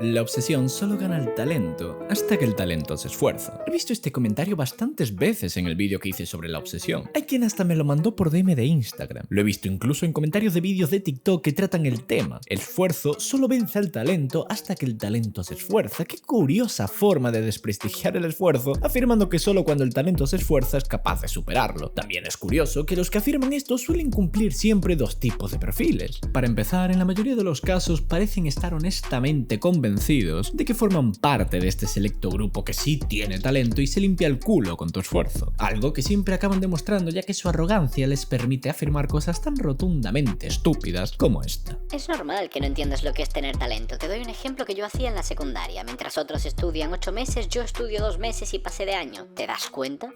La obsesión solo gana el talento hasta que el talento se esfuerza. He visto este comentario bastantes veces en el vídeo que hice sobre la obsesión. Hay quien hasta me lo mandó por DM de Instagram. Lo he visto incluso en comentarios de vídeos de TikTok que tratan el tema. El esfuerzo solo vence al talento hasta que el talento se esfuerza. Qué curiosa forma de desprestigiar el esfuerzo, afirmando que solo cuando el talento se esfuerza es capaz de superarlo. También es curioso que los que afirman esto suelen cumplir siempre dos tipos de perfiles. Para empezar, en la mayoría de los casos parecen estar honestamente convencidos de que forman parte de este selecto grupo que sí tiene talento y se limpia el culo con tu esfuerzo. Algo que siempre acaban demostrando, ya que su arrogancia les permite afirmar cosas tan rotundamente estúpidas como esta. Es normal que no entiendas lo que es tener talento. Te doy un ejemplo que yo hacía en la secundaria. Mientras otros estudian 8 meses, yo estudio 2 meses y pasé de año. ¿Te das cuenta?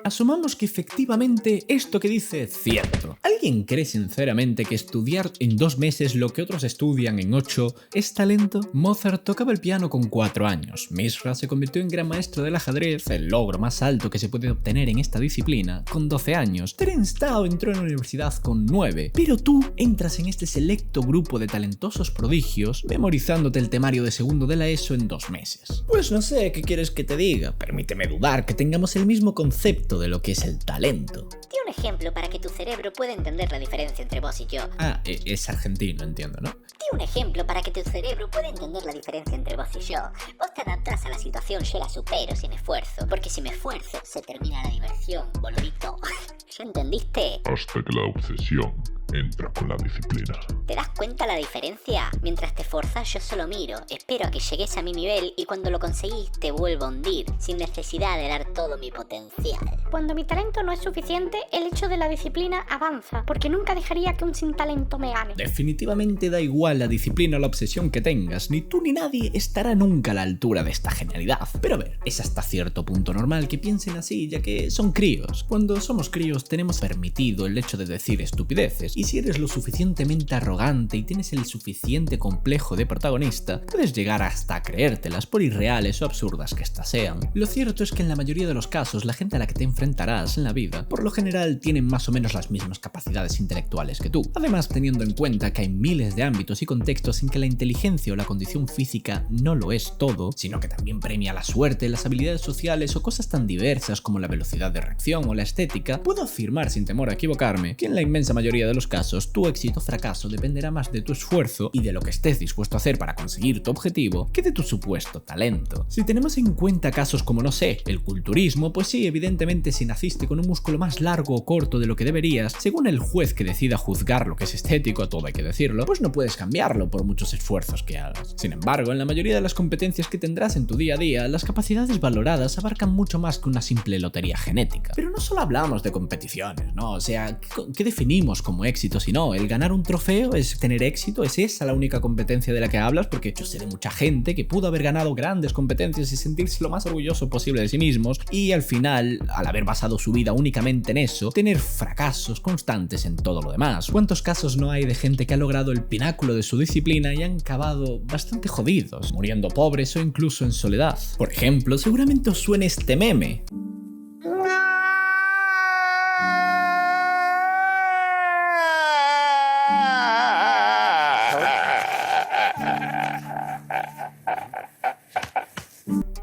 Asumamos que efectivamente esto que dice es cierto. ¿Alguien cree sinceramente que estudiar en 2 meses lo que otros estudian en 8 es talento? Mozart tocaba el piano con 4 años. Mishra se convirtió en gran maestro del ajedrez, el logro más alto que se puede obtener en esta disciplina, con 12 años. Terence Tao entró en la universidad con 9. Pero tú entras en este selecto grupo de talentosos prodigios memorizándote el temario de segundo de la ESO en 2 meses. Pues no sé qué quieres que te diga. Permíteme dudar que tengamos el mismo concepto de lo que es el talento. Di un ejemplo para que tu cerebro pueda entender la diferencia entre vos y yo. Es argentino, entiendo, ¿no? Di un ejemplo para que tu cerebro pueda entender la diferencia entre vos y yo. Vos te adaptás a la situación, yo la supero sin esfuerzo. Porque si me esfuerzo, se termina la diversión, boludito. ¿Ya entendiste? Hasta que la obsesión entra con la disciplina. ¿Te das cuenta la diferencia? Mientras te esforzás, yo solo miro, espero a que llegues a mi nivel y cuando lo conseguís te vuelvo a hundir, sin necesidad de dar todo mi potencial. Cuando mi talento no es suficiente, el hecho de la disciplina avanza, porque nunca dejaría que un sin talento me gane. Definitivamente da igual la disciplina o la obsesión que tengas, ni tú ni nadie estará nunca a la altura de esta genialidad. Pero a ver, es hasta cierto punto normal que piensen así, ya que son críos. Cuando somos críos tenemos permitido el hecho de decir estupideces, y si eres lo suficientemente arrogante y tienes el suficiente complejo de protagonista, puedes llegar hasta a creértelas por irreales o absurdas que éstas sean. Lo cierto es que en la mayoría de los casos la gente a la que te enfrentarás en la vida, por lo general tienen más o menos las mismas capacidades intelectuales que tú. Además, teniendo en cuenta que hay miles de ámbitos y contextos en que la inteligencia o la condición física no lo es todo, sino que también premia la suerte, las habilidades sociales o cosas tan diversas como la velocidad de reacción o la estética, puedo afirmar sin temor a equivocarme que en la inmensa mayoría de los casos tu éxito o fracaso dependerá más de tu esfuerzo y de lo que estés dispuesto a hacer para conseguir tu objetivo que de tu supuesto talento. Si tenemos en cuenta casos como, no sé, el culturismo, pues sí, evidentemente si naciste con un músculo más largo o corto de lo que deberías, según el juez que decida juzgar lo que es estético, todo hay que decirlo, pues no puedes cambiarlo por muchos esfuerzos que hagas. Sin embargo, en la mayoría de las competencias que tendrás en tu día a día, las capacidades valoradas abarcan mucho más que una simple lotería genética. Pero no solo hablamos de competiciones, ¿no? O sea, ¿qué definimos como éxito si no? ¿El ganar un trofeo es tener éxito? ¿Es esa la única competencia de la que hablas? Porque yo sé de mucha gente que pudo haber ganado grandes competencias y sentirse lo más orgulloso posible de sí mismos y al final, al haber basado su vida únicamente en eso, tener fracasos constantes en todo lo demás. ¿Cuántos casos no hay de gente que ha logrado el pináculo de su disciplina y han acabado bastante jodidos, muriendo pobres o incluso en soledad? Por ejemplo, seguramente os suene este meme.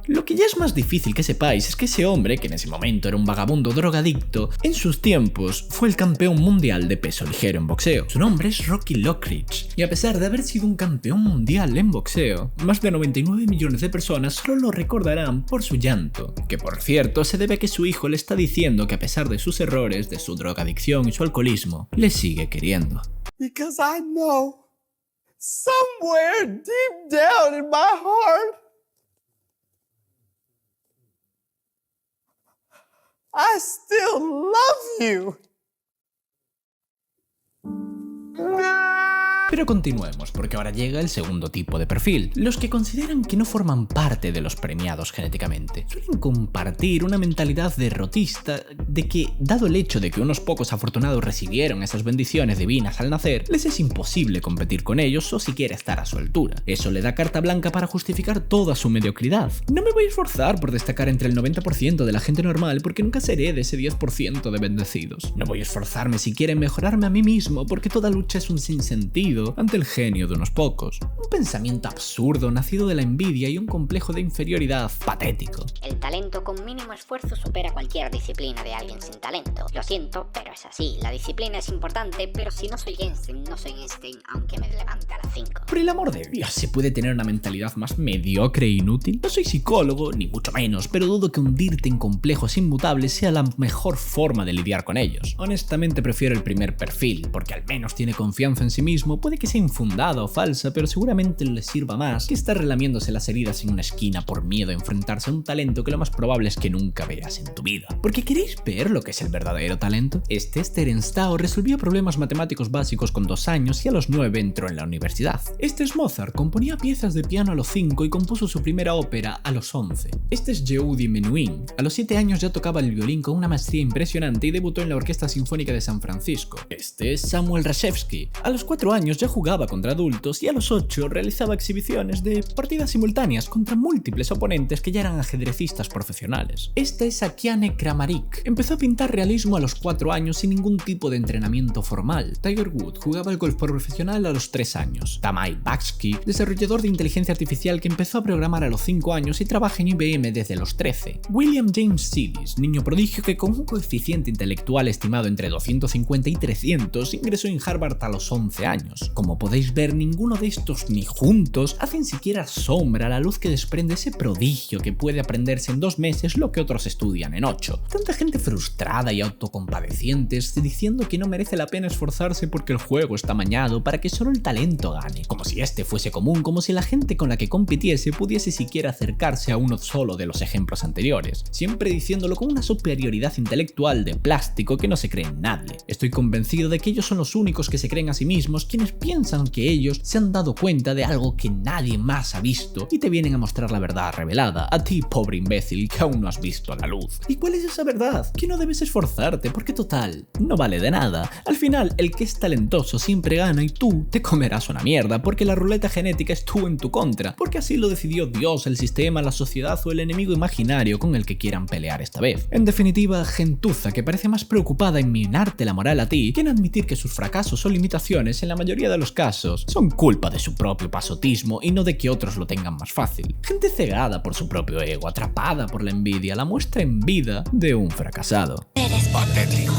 Lo que ya es más difícil que sepáis es que ese hombre, que en ese momento era un vagabundo drogadicto, en sus tiempos fue el campeón mundial de peso ligero en boxeo. Su nombre es Rocky Lockridge, y a pesar de haber sido un campeón mundial en boxeo, más de 99 millones de personas solo lo recordarán por su llanto, que por cierto se debe a que su hijo le está diciendo que a pesar de sus errores, de su drogadicción y su alcoholismo, le sigue queriendo. Because I know, somewhere deep down in my heart, I still love you. Pero continuemos, porque ahora llega el segundo tipo de perfil, los que consideran que no forman parte de los premiados genéticamente. Suelen compartir una mentalidad derrotista de que, dado el hecho de que unos pocos afortunados recibieron esas bendiciones divinas al nacer, les es imposible competir con ellos o siquiera estar a su altura. Eso le da carta blanca para justificar toda su mediocridad. No me voy a esforzar por destacar entre el 90% de la gente normal porque nunca seré de ese 10% de bendecidos. No voy a esforzarme siquiera en mejorarme a mí mismo porque toda lucha es un sinsentido talento ante el genio de unos pocos. Un pensamiento absurdo nacido de la envidia y un complejo de inferioridad patético. El talento con mínimo esfuerzo supera cualquier disciplina de alguien sin talento. Lo siento, pero es así. La disciplina es importante, pero si no soy Einstein, no soy Einstein, aunque me levante a las 5. Por el amor de Dios, ¿se puede tener una mentalidad más mediocre e inútil? No soy psicólogo, ni mucho menos, pero dudo que hundirte en complejos inmutables sea la mejor forma de lidiar con ellos. Honestamente prefiero el primer perfil, porque al menos tiene confianza en sí mismo, puede que sea infundada o falsa, pero seguramente le sirva más que estar relamiéndose las heridas en una esquina por miedo a enfrentarse a un talento que lo más probable es que nunca veas en tu vida. Porque ¿queréis ver lo que es el verdadero talento? Terence Tao resolvía problemas matemáticos básicos con 2 años y a los 9 entró en la universidad. Mozart componía piezas de piano a los 5 y compuso su primera ópera a los 11. Yehudi Menuhin. A los 7 años ya tocaba el violín con una maestría impresionante y debutó en la Orquesta Sinfónica de San Francisco. Samuel Rashevsky. A los 4 años ya jugaba contra adultos y a los 8 realizaba exhibiciones de partidas simultáneas contra múltiples oponentes que ya eran ajedrecistas profesionales. Akiane Kramarik. Empezó a pintar realismo a los 4 años sin ningún tipo de entrenamiento formal. Tiger Woods jugaba al golf profesional a los 3 años. Tamai Bakshi, desarrollador de inteligencia artificial que empezó a programar a los 5 años y trabaja en IBM desde los 13. William James Sidis, niño prodigio que con un coeficiente intelectual estimado entre 250 y 300 ingresó en Harvard a los 11 años. Como podéis ver, ninguno de estos ni juntos hacen siquiera sombra a la luz que desprende ese prodigio que puede aprenderse en 2 meses lo que otros estudian en 8. Tanta gente frustrada y autocompadecientes diciendo que no merece la pena esforzarse porque el juego está amañado para que solo el talento gane, como si este fuese común, como si la gente con la que compitiese pudiese siquiera acercarse a uno solo de los ejemplos anteriores, siempre diciéndolo con una superioridad intelectual de plástico que no se cree en nadie. Estoy convencido de que ellos son los únicos que se creen a sí mismos, quienes piensan que ellos se han dado cuenta de algo que nadie más ha visto y te vienen a mostrar la verdad revelada, a ti pobre imbécil que aún no has visto la luz. ¿Y cuál es esa verdad? Que no debes esforzarte porque total, no vale de nada. Al final, el que es talentoso siempre gana y tú te comerás una mierda porque la ruleta genética estuvo en tu contra, porque así lo decidió Dios, el sistema, la sociedad o el enemigo imaginario con el que quieran pelear esta vez. En definitiva, gentuza que parece más preocupada en minarte la moral a ti que en admitir que sus fracasos o limitaciones en la mayoría de los casos son culpa de su propio pasotismo y no de que otros lo tengan más fácil. Gente cegada por su propio ego, atrapada por la envidia, la muestra en vida de un fracasado. Eres patético.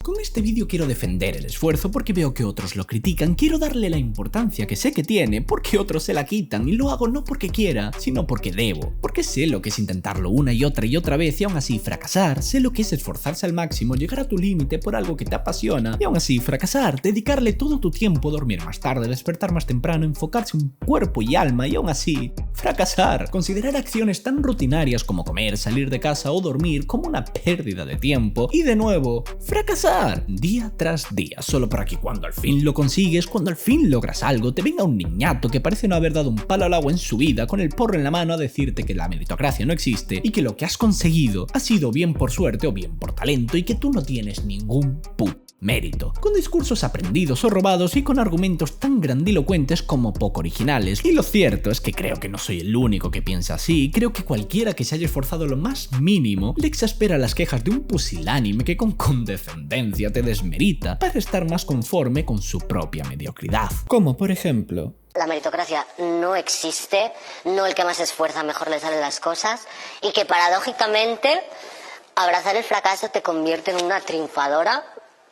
Con este vídeo quiero defender el esfuerzo porque veo que otros lo critican, quiero darle la importancia que sé que tiene porque otros se la quitan y lo hago no porque quiera, sino porque debo, porque sé lo que es intentarlo una y otra vez y aún así fracasar, sé lo que es esforzarse al máximo, llegar a tu límite por algo que te apasiona y aún así fracasar, dedicarle todo tu tiempo, dormir más tarde, despertar más temprano, enfocarse en cuerpo y alma y aún así fracasar, considerar acciones tan rutinarias como comer, salir de casa o dormir como una pérdida de tiempo y de nuevo fracasar día tras día, solo para que cuando al fin lo consigues, cuando al fin logras algo, te venga un niñato que parece no haber dado un palo al agua en su vida con el porro en la mano a decirte que la meritocracia no existe y que lo que has conseguido ha sido bien por suerte o bien por talento y que tú no tienes ningún puto mérito, con discursos aprendidos o robados y con argumentos tan grandilocuentes como poco originales. Y lo cierto es que creo que no soy el único que piensa así, creo que cualquiera que se haya esforzado lo más mínimo le exaspera las quejas de un pusilánime que con condescendencia te desmerita para estar más conforme con su propia mediocridad. Como por ejemplo... La meritocracia no existe, no el que más se esfuerza mejor le salen las cosas y que paradójicamente abrazar el fracaso te convierte en una triunfadora,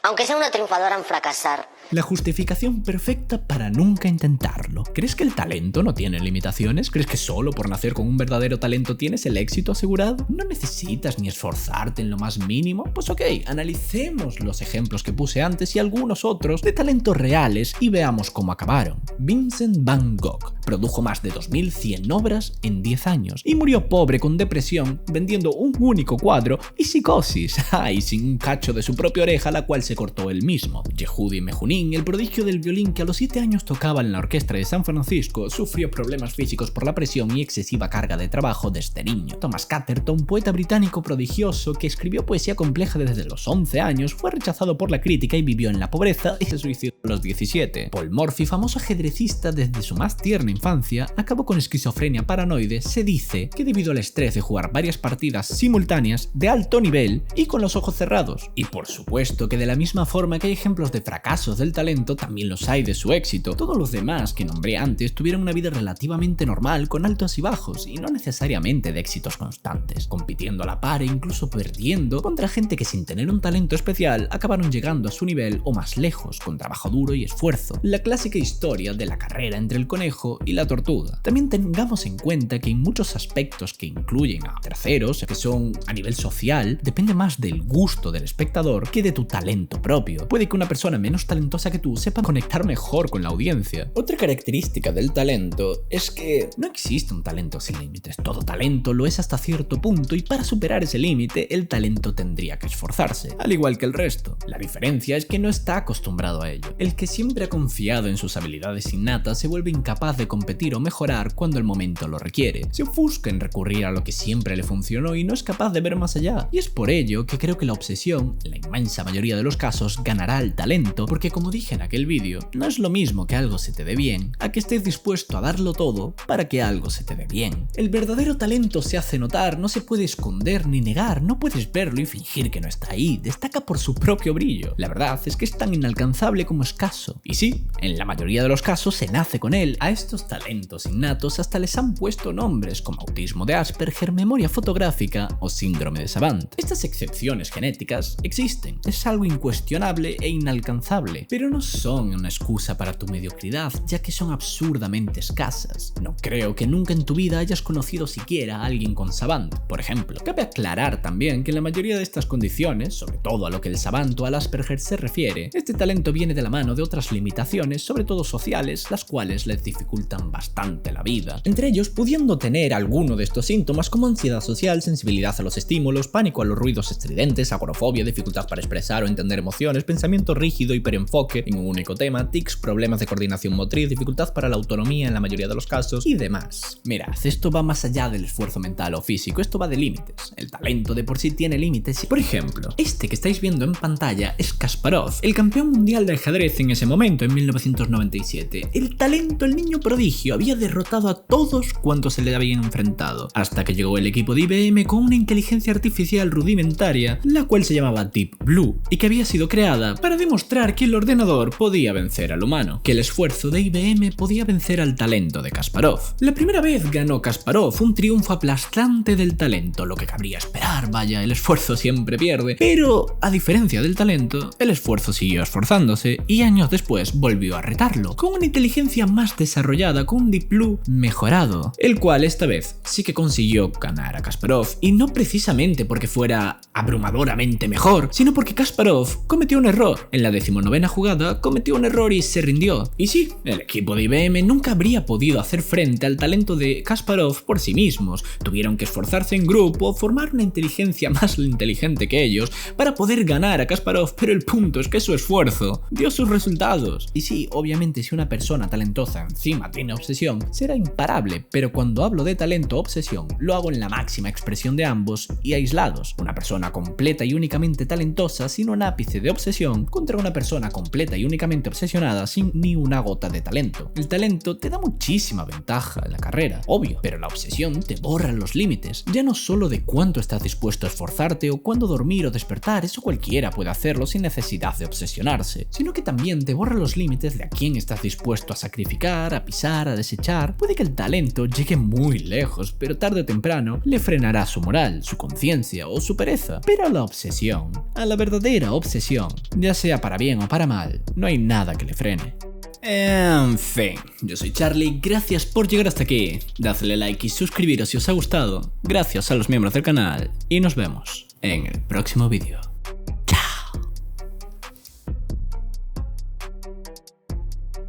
aunque sea una triunfadora en fracasar. La justificación perfecta para nunca intentarlo. ¿Crees que el talento no tiene limitaciones? ¿Crees que solo por nacer con un verdadero talento tienes el éxito asegurado? ¿No necesitas ni esforzarte en lo más mínimo? Pues ok, analicemos los ejemplos que puse antes y algunos otros de talentos reales y veamos cómo acabaron. Vincent Van Gogh produjo más de 2100 obras en 10 años y murió pobre con depresión vendiendo un único cuadro y psicosis, y sin un cacho de su propia oreja la cual se cortó él mismo. Yehudi Menuhin, el prodigio del violín que a los 7 años tocaba en la Orquesta de San Francisco, sufrió problemas físicos por la presión y excesiva carga de trabajo desde niño. Thomas Catterton, poeta británico prodigioso que escribió poesía compleja desde los 11 años, fue rechazado por la crítica y vivió en la pobreza y se suicidó a los 17. Paul Morphy, famoso ajedrecista desde su más tierna infancia, acabó con esquizofrenia paranoide. Se dice que debido al estrés de jugar varias partidas simultáneas de alto nivel y con los ojos cerrados. Y por supuesto que de la misma forma que hay ejemplos de fracasos del del talento también los hay de su éxito. Todos los demás que nombré antes tuvieron una vida relativamente normal con altos y bajos y no necesariamente de éxitos constantes, compitiendo a la par e incluso perdiendo contra gente que sin tener un talento especial acabaron llegando a su nivel o más lejos con trabajo duro y esfuerzo. La clásica historia de la carrera entre el conejo y la tortuga. También tengamos en cuenta que en muchos aspectos que incluyen a terceros, que son a nivel social, depende más del gusto del espectador que de tu talento propio. Puede que una persona menos talentosa que tú sepa conectar mejor con la audiencia. Otra característica del talento es que no existe un talento sin límites. Todo talento lo es hasta cierto punto y para superar ese límite el talento tendría que esforzarse, al igual que el resto. La diferencia es que no está acostumbrado a ello. El que siempre ha confiado en sus habilidades innatas se vuelve incapaz de competir o mejorar cuando el momento lo requiere. Se ofusca en recurrir a lo que siempre le funcionó y no es capaz de ver más allá. Y es por ello que creo que la obsesión, en la inmensa mayoría de los casos, ganará al talento, porque como dije en aquel vídeo, no es lo mismo que algo se te dé bien, a que estés dispuesto a darlo todo para que algo se te dé bien. El verdadero talento se hace notar, no se puede esconder ni negar, no puedes verlo y fingir que no está ahí, destaca por su propio brillo. La verdad es que es tan inalcanzable como escaso. Y sí, en la mayoría de los casos se nace con él. A estos talentos innatos hasta les han puesto nombres como autismo de Asperger, memoria fotográfica o síndrome de Savant. Estas excepciones genéticas existen, es algo incuestionable e inalcanzable, pero no son una excusa para tu mediocridad, ya que son absurdamente escasas. No creo que nunca en tu vida hayas conocido siquiera a alguien con Savant, por ejemplo. Cabe aclarar también que en la mayoría de estas condiciones, sobre todo a lo que el Savant o al Asperger se refiere, este talento viene de la mano de otras limitaciones, sobre todo sociales, las cuales les dificultan bastante la vida. Entre ellos, pudiendo tener alguno de estos síntomas como ansiedad social, sensibilidad a los estímulos, pánico a los ruidos estridentes, agorafobia, dificultad para expresar o entender emociones, pensamiento rígido, hiperenfoque en un único tema, tics, problemas de coordinación motriz, dificultad para la autonomía en la mayoría de los casos y demás. Mirad, esto va más allá del esfuerzo mental o físico, esto va de límites. El talento de por sí tiene límites. Por ejemplo, este que estáis viendo en pantalla es Kasparov, el campeón mundial de ajedrez en ese momento, en 1997. El talento, el niño prodigio, había derrotado a todos cuantos se le habían enfrentado, hasta que llegó el equipo de IBM con una inteligencia artificial rudimentaria, la cual se llamaba Deep Blue, y que había sido creada para demostrar que el ordenador podía vencer al humano, que el esfuerzo de IBM podía vencer al talento de Kasparov. La primera vez ganó Kasparov, un triunfo aplastante del talento, lo que cabría esperar, vaya, el esfuerzo siempre pierde, pero a diferencia del talento, el esfuerzo siguió esforzándose y años después volvió a retarlo, con una inteligencia más desarrollada, con un Deep Blue mejorado, el cual esta vez sí que consiguió ganar a Kasparov, y no precisamente porque fuera abrumadoramente mejor, sino porque Kasparov cometió un error. En la 19ª jugada cometió un error y se rindió. Y sí, el equipo de IBM nunca habría podido hacer frente al talento de Kasparov por sí mismos. Tuvieron que esforzarse en grupo, formar una inteligencia más inteligente que ellos para poder ganar a Kasparov, pero el punto es que su esfuerzo dio sus resultados. Y sí, obviamente si una persona talentosa encima tiene obsesión, será imparable, pero cuando hablo de talento o obsesión, lo hago en la máxima expresión de ambos y aislados. Una persona completa y únicamente talentosa sin un ápice de obsesión contra una persona completa y únicamente obsesionada sin ni una gota de talento. El talento te da muchísima ventaja en la carrera, obvio, pero la obsesión te borra los límites, ya no solo de cuánto estás dispuesto a esforzarte o cuándo dormir o despertar, eso cualquiera puede hacerlo sin necesidad de obsesionarse, sino que también te borra los límites de a quién estás dispuesto a sacrificar, a pisar, a desechar. Puede que el talento llegue muy lejos, pero tarde o temprano le frenará su moral, su conciencia o su pereza. Pero a la obsesión, a la verdadera obsesión, ya sea para bien o para mal, no hay nada que le frene. En fin, yo soy Charlie, gracias por llegar hasta aquí, dadle like y suscribiros si os ha gustado, gracias a los miembros del canal y nos vemos en el próximo vídeo.